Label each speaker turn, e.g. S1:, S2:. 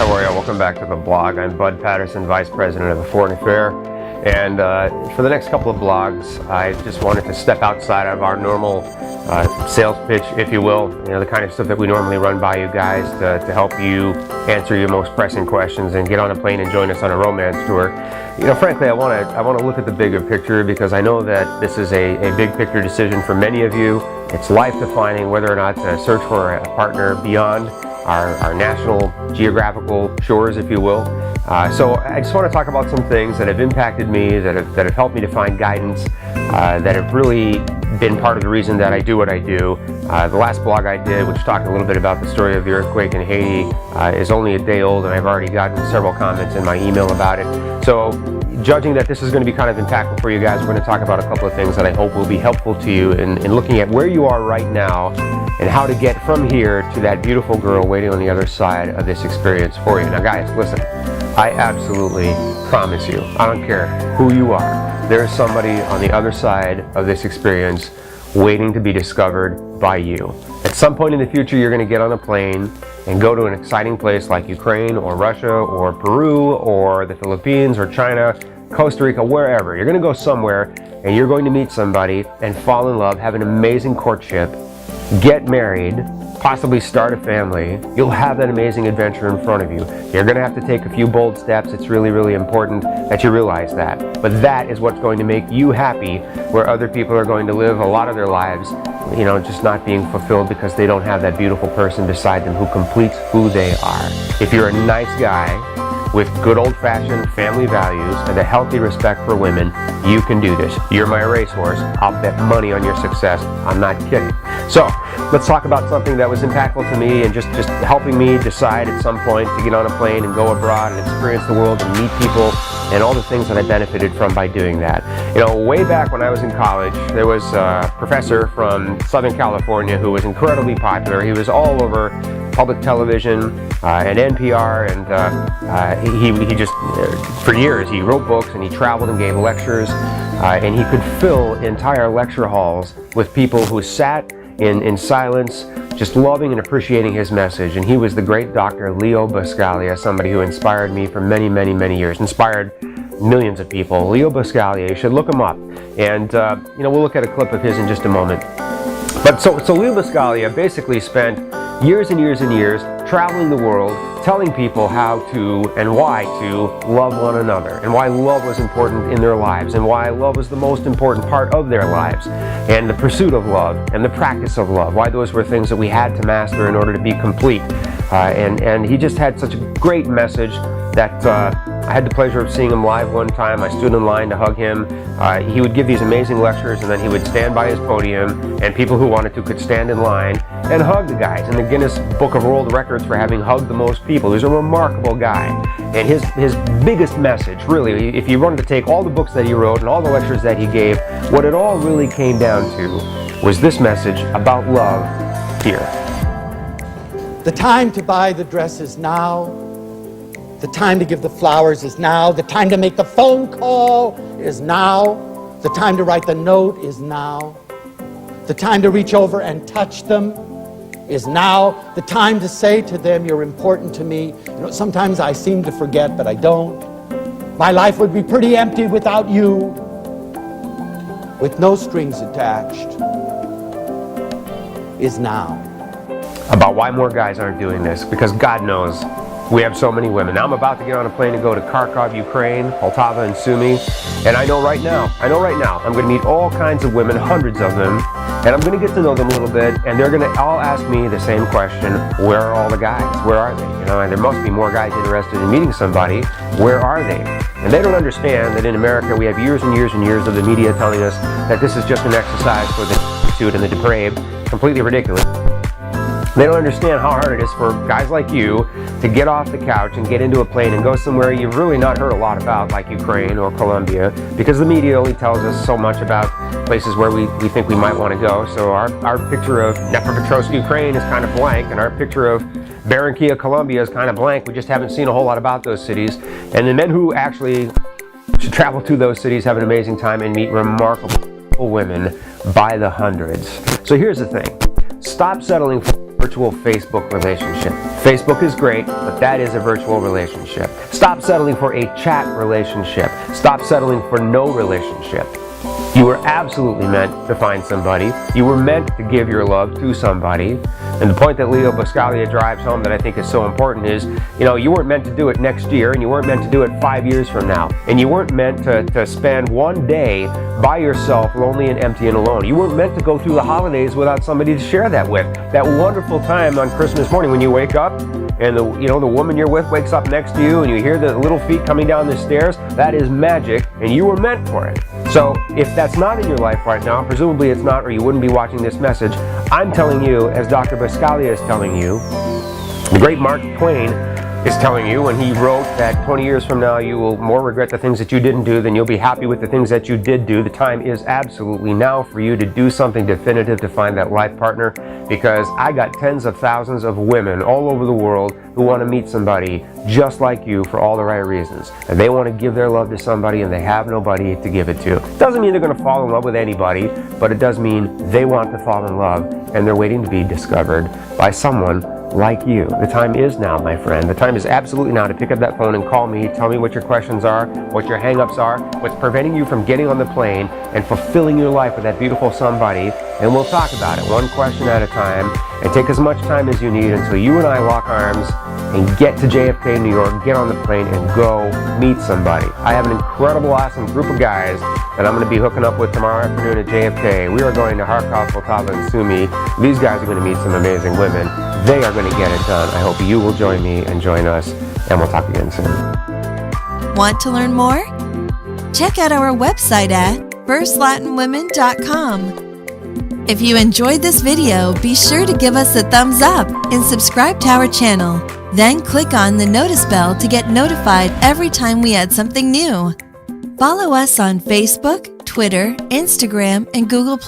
S1: how are you? Welcome back to the blog. I'm Bud Patterson, Vice President of Foreign Affairs, and for the next couple of blogs, I just wanted to step outside of our normal sales pitch, if you will, the kind of stuff that we normally run by you guys to help you answer your most pressing questions and get on a plane and join us on a romance tour. Frankly, I want to look at the bigger picture, because I know that this is a big picture decision for many of you. It's life defining whether or not to search for a partner beyond our national geographical shores, if you will. So I just want to talk about some things that have impacted me, that have helped me to find guidance, that have really been part of the reason that I do what I do. The last blog I did, which talked a little bit about the story of the earthquake in Haiti, is only a day old, and I've already gotten several comments in my email about it. So judging that this is going to be kind of impactful for you guys, we're going to talk about a couple of things that I hope will be helpful to you in looking at where you are right now and how to get from here to that beautiful girl waiting on the other side of this experience for you. Now guys, listen, I absolutely promise you, I don't care who you are, there is somebody on the other side of this experience waiting to be discovered by you. At some point in the future, you're going to get on a plane and go to an exciting place like Ukraine or Russia or Peru or the Philippines or China, Costa Rica, wherever. You're going to go somewhere and you're going to meet somebody and fall in love, have an amazing courtship, get married, possibly start a family. You'll have that amazing adventure in front of you. You're going to have to take a few bold steps. It's really, really important that you realize that. But that is what's going to make you happy, where other people are going to live a lot of their lives, just not being fulfilled because they don't have that beautiful person beside them who completes who they are. If you're a nice guy with good old-fashioned family values and a healthy respect for women, you can do this. You're my racehorse. I'll bet money on your success. I'm not kidding. So let's talk about something that was impactful to me and just helping me decide at some point to get on a plane and go abroad and experience the world and meet people and all the things that I benefited from by doing that. Way back when I was in college, there was a professor from Southern California who was incredibly popular. He was all over public television and NPR, and he just, for years, he wrote books and he traveled and gave lectures, and he could fill entire lecture halls with people who sat in silence, just loving and appreciating his message. And he was the great Dr. Leo Buscaglia, somebody who inspired me for many, many, many years, inspired millions of people. Leo Buscaglia, you should look him up. And we'll look at a clip of his in just a moment. But so Leo Buscaglia basically spent years and years and years traveling the world, telling people how to and why to love one another, and why love was important in their lives, and why love was the most important part of their lives, and the pursuit of love and the practice of love, why those were things that we had to master in order to be complete. And he just had such a great message that I had the pleasure of seeing him live one time. I stood in line to hug him. He would give these amazing lectures, and then he would stand by his podium, and people who wanted to could stand in line and hug the guys in the Guinness Book of World Records for having hugged the most people. He was a remarkable guy. And his biggest message, really, if you wanted to take all the books that he wrote and all the lectures that he gave, what it all really came down to was this message about love here.
S2: The time to buy the dress is now. The time to give the flowers is now. The time to make the phone call is now. The time to write the note is now. The time to reach over and touch them is now. The time to say to them, you're important to me. Sometimes I seem to forget, but I don't. My life would be pretty empty without you, with no strings attached, is now.
S1: About why more guys aren't doing this, because God knows we have so many women. Now I'm about to get on a plane and go to Kharkov, Ukraine, Poltava and Sumy, and I know right now, I'm going to meet all kinds of women, hundreds of them, and I'm going to get to know them a little bit, and they're going to all ask me the same question: where are all the guys? Where are they? And there must be more guys interested in meeting somebody. Where are they? And they don't understand that in America we have years and years and years of the media telling us that this is just an exercise for the prostitute and the depraved. Completely ridiculous. They don't understand how hard it is for guys like you to get off the couch and get into a plane and go somewhere you've really not heard a lot about, like Ukraine or Colombia, because the media only tells us so much about places where we think we might want to go. So our picture of Dnipropetrovsk, Ukraine is kind of blank, and our picture of Barranquilla, Colombia is kind of blank. We just haven't seen a whole lot about those cities. And the men who actually should travel to those cities have an amazing time and meet remarkable women by the hundreds. So here's the thing. Stop settling for virtual Facebook relationship. Facebook is great, but that is a virtual relationship. Stop settling for a chat relationship. Stop settling for no relationship. You were absolutely meant to find somebody. You were meant to give your love to somebody. And the point that Leo Buscaglia drives home that I think is so important is, you weren't meant to do it next year, and you weren't meant to do it 5 years from now. And you weren't meant to spend one day by yourself, lonely and empty and alone. You weren't meant to go through the holidays without somebody to share that with. That wonderful time on Christmas morning when you wake up and the woman you're with wakes up next to you and you hear the little feet coming down the stairs, that is magic, and you were meant for it. So if that's not in your life right now, presumably it's not, or you wouldn't be watching this message, I'm telling you, as Dr. Buscaglia is telling you, the great Mark Twain is telling you when he wrote that 20 years from now you will more regret the things that you didn't do than you'll be happy with the things that you did do. The time is absolutely now for you to do something definitive to find that life partner, because I got tens of thousands of women all over the world who want to meet somebody just like you for all the right reasons. And they want to give their love to somebody and they have nobody to give it to. Doesn't mean they're going to fall in love with anybody, but it does mean they want to fall in love and they're waiting to be discovered by someone like you. The time is now, my friend. The time is absolutely now to pick up that phone and call me. Tell me what your questions are, what your hang-ups are, what's preventing you from getting on the plane and fulfilling your life with that beautiful somebody, and we'll talk about it one question at a time, and take as much time as you need until you and I lock arms and get to JFK, New York, get on the plane and go meet somebody. I have an incredible, awesome group of guys that I'm going to be hooking up with tomorrow afternoon at JFK. We are going to Kharkov, Poltava, and Sumy. These guys are going to meet some amazing women. They are going to get it done. I hope you will join me and join us, and we'll talk again soon.
S3: Want to learn more? Check out our website at firstlatinwomen.com. If you enjoyed this video, be sure to give us a thumbs up and subscribe to our channel. Then click on the notice bell to get notified every time we add something new. Follow us on Facebook, Twitter, Instagram, and Google+.